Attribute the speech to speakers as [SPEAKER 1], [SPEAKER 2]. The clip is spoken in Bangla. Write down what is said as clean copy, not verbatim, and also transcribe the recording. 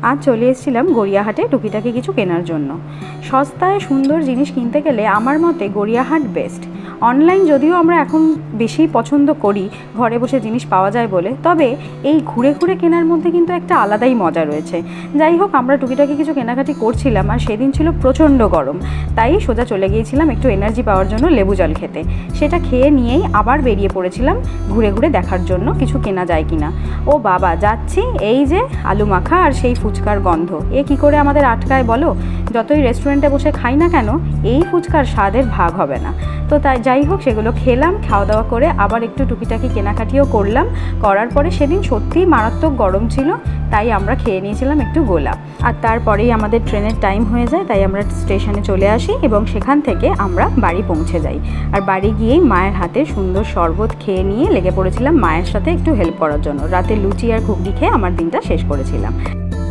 [SPEAKER 1] আজ চলে এসেছিলাম গড়িয়াহাটে টুকিটাকি কিছু কেনার জন্য। সস্তায় সুন্দর জিনিস কিনতে গেলে আমার মতে গড়িয়াহাট বেস্ট। অনলাইন যদিও আমরা এখন বেশি পছন্দ করি ঘরে বসে জিনিস পাওয়া যায় বলে, তবে এই ঘুরে ঘুরে কেনার মধ্যে কিন্তু একটা আলাদাই মজা রয়েছে। যাই হোক, আমরা টুকিটাকি কিছু কেনাকাটি করছিলাম আর সেদিন ছিল প্রচণ্ড গরম, তাই সোজা চলে গিয়েছিলাম একটু এনার্জি পাওয়ার জন্য লেবু জল খেতে। সেটা খেয়ে নিয়েই আবার বেরিয়ে পড়েছিলাম ঘুরে ঘুরে দেখার জন্য কিছু কেনা যায় কিনা। ও বাবা, যাচ্ছি, এই যে আলু মাখা আর সেই ফুচকার গন্ধ, এ কি করে আমাদের আটকায় বলো? যতই রেস্টুরেন্টে বসে খাই না কেন, এই ফুচকার স্বাদের ভাগ হবে না। তো তাই যাই হোক, সেগুলো খেলাম, খাওয়া দাওয়া করে আবার একটু টুকিটাকি কেনাকাটিও করলাম। করার পরে সেদিন সত্যিই মারাত্মক গরম ছিল, তাই আমরা খেয়ে নিয়েছিলাম একটু গোলা। আর তারপরেই আমাদের ট্রেনের টাইম হয়ে যায়, তাই আমরা স্টেশনে চলে আসি এবং সেখান থেকে আমরা বাড়ি পৌঁছে যাই। আর বাড়ি গিয়েই মায়ের হাতে সুন্দর শরবত খেয়ে নিয়ে লেগে পড়েছিলাম মায়ের সাথে একটু হেল্প করার জন্য। রাতে লুচি আর ঘুগনি খেয়ে আমার দিনটা শেষ করেছিলাম।